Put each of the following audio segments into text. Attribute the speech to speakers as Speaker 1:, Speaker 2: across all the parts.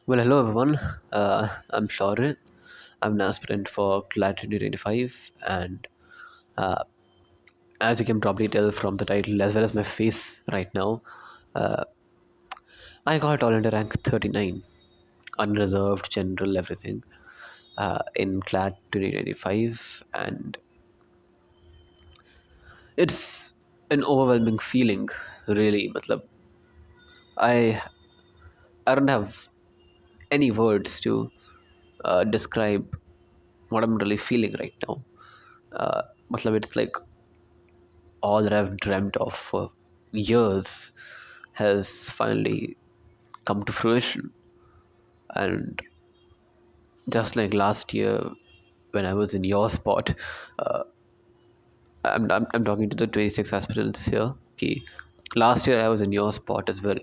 Speaker 1: Well, hello everyone. I'm Shaurya. I'm an aspirant for CLAT 2025, and uh, as you can probably tell from the title as well as my face right now, uh, I got all under rank 39, unreserved, general, everything in CLAT 2025, and it's an overwhelming feeling, really. Matlab, I I don't have any words to describe what I'm really feeling right now. Matlab, it's like all that I've dreamt of for years has finally come to fruition. And just like last year, when I was in your spot, uh, I'm talking to the 26 aspirants here. Okay, last year I was in your spot as well,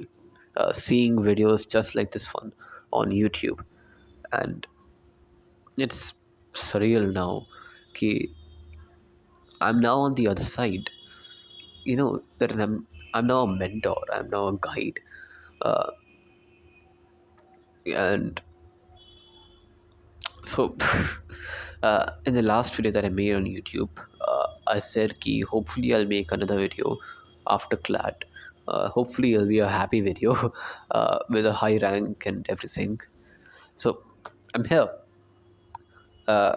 Speaker 1: seeing videos just like this one on YouTube, and it's surreal now. Okay, I'm now on the other side. You know that I'm now a mentor. I'm now a guide, uh, and so, in the last video that I made on YouTube, I said ki hopefully I'll make another video after CLAT. Hopefully it'll be a happy video with a high rank and everything. So I'm here. Uh,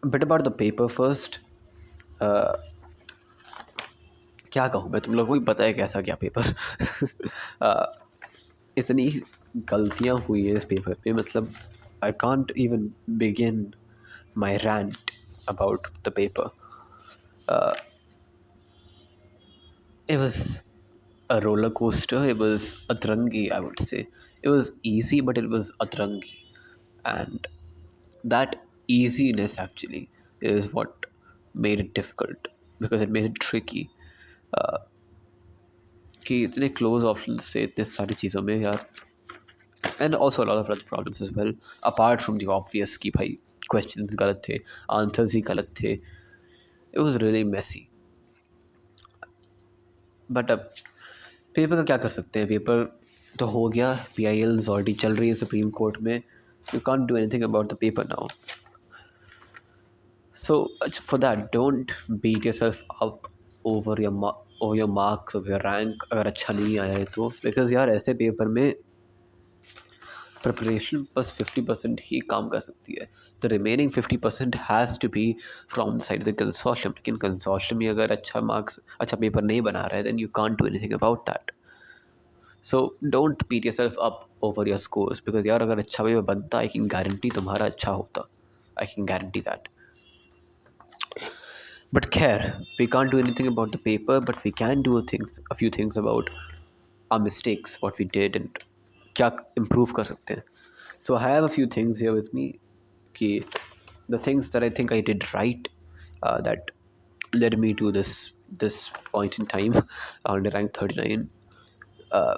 Speaker 1: a bit about the paper first. Uh, क्या कहूँ मैं, तुम लोगों को भी पता है कैसा क्या पेपर. इतनी गलतियाँ हुई हैं इस पेपर में, मतलब I can't even begin my rant about the paper. Uh, it was a roller coaster. It was atrangi, I would say. It was easy, but it was atrangi, and that easiness actually is what made it difficult because it made it tricky. Uh, कि इतने close options थे इतने सारी चीज़ों में यार, and also lot of other problems as well apart from the obvious कि भाई क्वेश्चंस गलत थे, आंसर्स ही गलत थे. It was really messy. But अब पेपर का क्या कर सकते हैं, पेपर तो हो गया. पी आई एल्स ऑलरेडी चल रही है सुप्रीम कोर्ट में. You can't do anything about the paper now. So for that don't beat yourself up over your marks, over your rank अगर अच्छा नहीं आया है तो. बिकॉज यार ऐसे पेपर में प्रिपरेशन बस 50% ही काम कर सकती है. The remaining 50% has to be from the side of the consortium. लेकिन कंसोर्शियम ही अगर अच्छा पेपर नहीं बना रहा है, then you can't do anything about that. So don't beat yourself up over your scores, because यार अगर अच्छा पेपर बनता, आई कैन गारंटी तुम्हारा अच्छा होता. I can guarantee that. But खैर, we can't do anything about the paper, but we can do a few things about our mistakes, what we did, and क्या improve कर सकते हैं. So I have a few things here with me. कि the things that I think I did right, that led me to this point in time on the rank 39. Uh,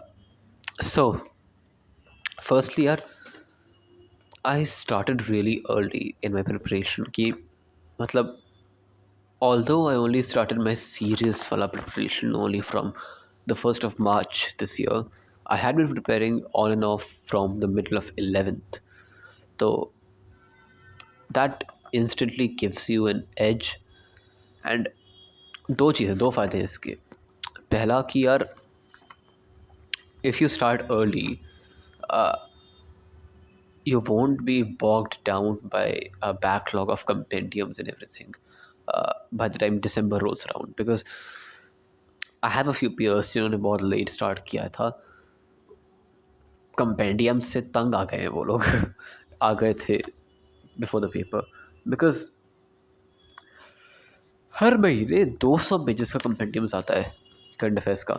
Speaker 1: so firstly यार, I started really early in my preparation. कि मतलब although I only started my serious wala preparation only from the 1st of March this year, I had been preparing on and off from the middle of 11th. So that instantly gives you an edge. And दो फ़ायदे हैं इसके. पहला कि यार, if you start early, uh, you won't be bogged down by a backlog of compendiums and everything by the time December rolls around. Because I have a few peers जिन्होंने बहुत let start किया था. Compendium से तंग आ गए हैं वो लोग. आ गए थे बिफोर द पेपर. बिकॉज हर महीने 200 पेजेस का कंपेंडियम्स आता है करंट अफेयर्स का.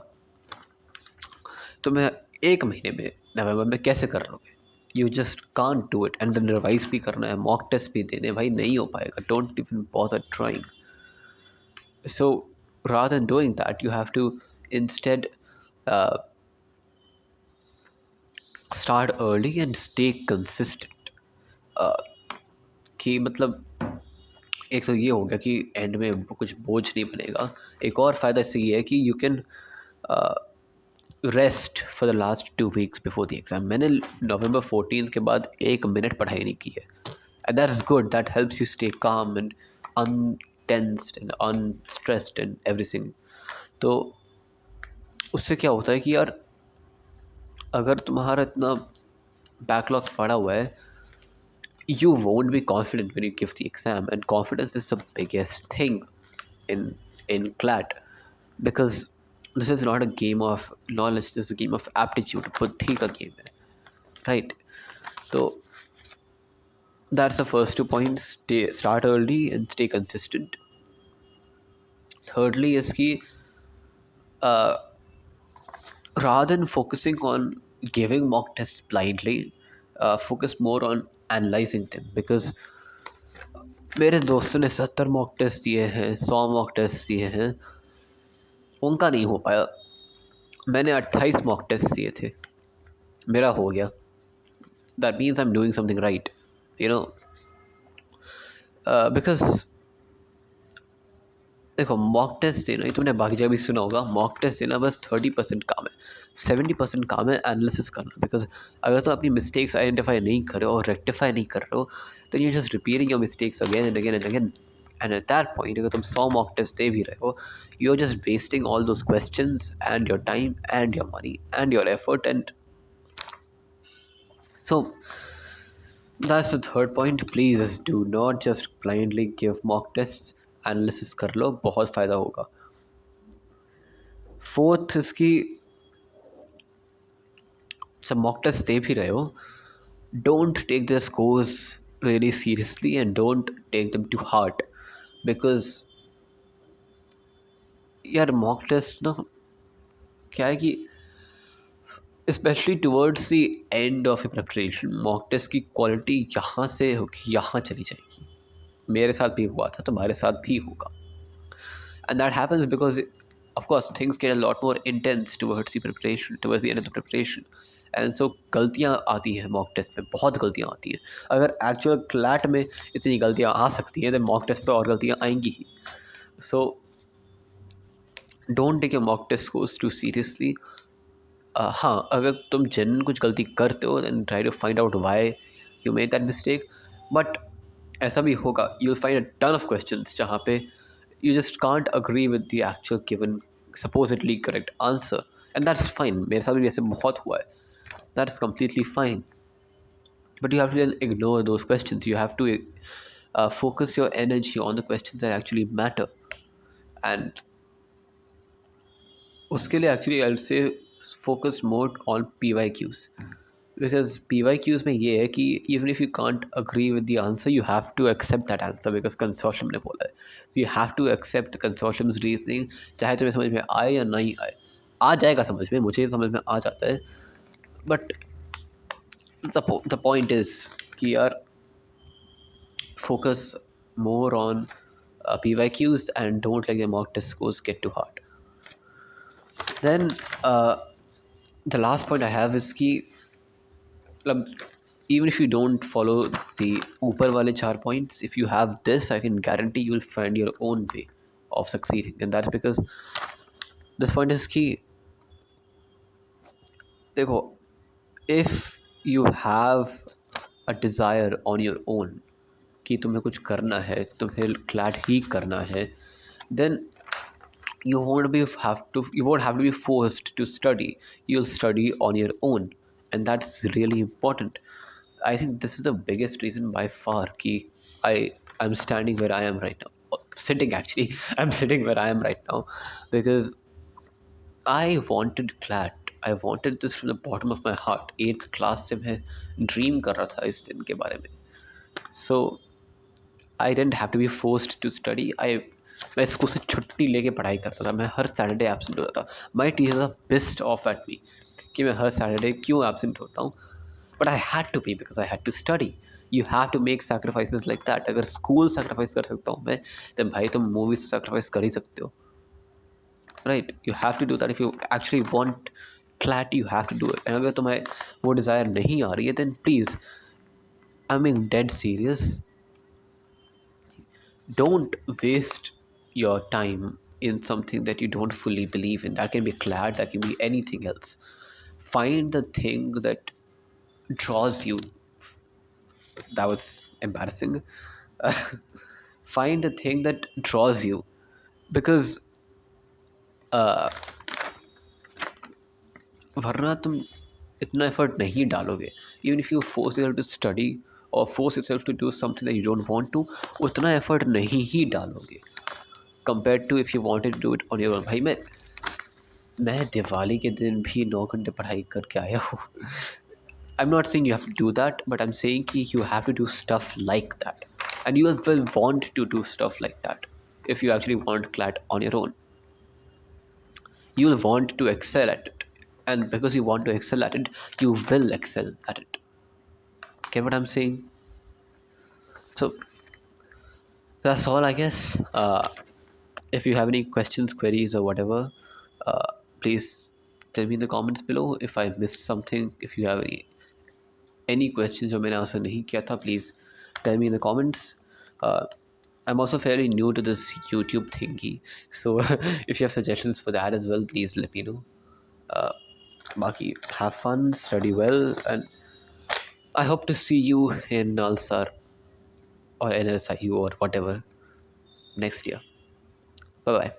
Speaker 1: तो मैं एक महीने में नवंबर में कैसे कर लोगे? You just can't do it. And then revise भी करना है, मॉक टेस्ट भी देने, भाई नहीं हो पाएगा. Don't even bother trying. So rather than doing that, you have to instead uh, start early and stay consistent. कि मतलब एक तो ये हो गया कि एंड में कुछ बोझ नहीं बनेगा. एक और फ़ायदा इससे ये है कि you can rest for the last 2 weeks before the exam. मैंने नवंबर 14 के बाद 1 मिनट पढ़ाई नहीं की है, and that is good, that helps you stay calm and untensed and unstressed and everything. तो उससे क्या होता है कि यार अगर तुम्हारा इतना बैकलॉग पड़ा हुआ है, you won't be confident when you give the exam, and confidence is the biggest thing in CLAT, because this is not a game of knowledge, this is a game of aptitude, buddhi ka game hai, right? So that's the first 2 points. Start early and stay consistent. Thirdly is ki uh, rather than focusing on giving mock tests blindly, focus more on analyzing them, because मेरे दोस्तों ने 70 mock test दिए हैं, 100 mock test दिए हैं, उनका नहीं हो पाया। मैंने 28 मॉक टेस्ट दिए थे, मेरा हो गया। That means I am doing something right, you know, because देखो मॉक टेस्ट देना, ये तुमने बाकी जगह भी सुना होगा, मॉक टेस्ट देना बस 30% काम है, 70% काम है एनालिसिस करना। बिकॉज अगर तुम अपनी मिस्टेक्स आइडेंटिफाई नहीं कर रहे हो और रेक्टिफाई नहीं कर रहे हो, तो you just repeating your mistakes again and again and again, and at that point अगर तुम 100 मॉक टेस्ट दे भी रहे हो, you are just wasting all those questions and your time and your money and your effort. And so that's the third point. Please do not just blindly give mock tests, analysis कर लो, बहुत फ़ायदा होगा। Fourth इसकी, जब mock test दे भी रहे हो, don't take the scores really seriously and don't take them to heart, because यार मॉक टेस्ट ना क्या है कि specially towards the end of a preparation, mock test की क्वालिटी यहाँ से होगी यहाँ चली जाएगी। मेरे साथ भी हुआ था, तुम्हारे साथ भी होगा, and that happens because of course things get a lot more intense towards the preparation, towards the end of the preparation, and so गलतियाँ आती हैं मॉक टेस्ट में, बहुत गलतियाँ आती हैं। अगर एक्चुअल क्लैट में इतनी गलतियाँ आ सकती हैं तो मॉक टेस्ट पे और गलतियाँ आएंगी ही। So don't take your mock test course too seriously. हाँ, अगर तुम जेन्युइन कुछ गलती करते हो then try to find out why you made that mistake, but ऐसा भी होगा you will find a ton of questions जहाँ पे you just can't agree with the actual given supposedly correct answer, and that's fine. मेरे साथ भी ऐसे बहुत हुआ है, that's completely fine, but you have to then ignore those questions. You have to focus your energy on the questions that actually matter, and उसके लिए actually I'll say focus more on PYQs, because PYQs में ये है कि even if you can't agree with the answer, you have to accept that answer because consortium ने बोला है, so you have to accept the consortium's reasoning, चाहे तुम्हें समझ में आए या नहीं आए। आ जाएगा समझ में, मुझे समझ में आ जाता है, but the point is कि यार focus more on PYQs and don't let your mock test scores get too hard. Then the last point I have is कि even if you don't follow the ऊपर वाले 4 points, if you have this, I can guarantee you'll find your own way of succeeding, and that's because this point is key. देखो, if you have a desire on your own कि तुम्हें कुछ करना है, तुम्हें CLAT ही करना है, then you won't have to be forced to study. You'll study on your own, and that's really important. I think this is the biggest reason by far कि I'm standing where I am right now. Sitting actually, I'm sitting where I am right now because I wanted CLAT. I wanted this from the bottom of my heart. 8th class से मैं dream कर रहा था इस दिन के बारे में. So I didn't have to be forced to study. मैं स्कूल से छुट्टी लेके पढ़ाई करता था, मैं हर सैटरडे एब्सेंट होता था। My teachers are pissed off at me कि मैं हर सैटरडे क्यों एब्सेंट होता हूँ, but I had to be because I had to study. You have to make sacrifices like that. अगर स्कूल सैक्रिफाइस कर सकता हूँ मैं, तो भाई तुम मूवीज सैक्रिफाइस कर ही सकते हो, right? You have to do that. If you actually want CLAT, you have to do it. And अगर तुम्हें वो डिज़ायर नहीं आ रही है, then please, I mean dead serious, don't waste your time in something that you don't fully believe in. That can be clad, that can be anything else. Find the thing that draws you. That was embarrassing. Find the thing that draws you, because uh, वरना तुम इतना effort नहीं डालोगे. Even if you force yourself to study और force yourself to do something that you don't want to, उतना effort नहीं ही डालोगे compare to if you wanted to do it on your own. भाई मैं दिवाली के दिन भी 9 घंटे पढ़ाई करके आया हूँ. I am not saying you have to do that, but I am saying कि you have to do stuff like that, and you will want to do stuff like that if you actually want CLAT on your own. You will want to excel at it, and because you want to excel at it, you will excel at it. Get what I'm saying? So that's all, I guess. If you have any questions, queries, or whatever, please tell me in the comments below. If I missed something, if you have any questions जो मैंने answer नहीं किया था, please tell me in the comments. I'm also fairly new to this YouTube thingy, so if you have suggestions for that as well, please let me know. Baki, have fun, study well, and I hope to see you in Nalsar or NSIU or whatever next year. Bye bye.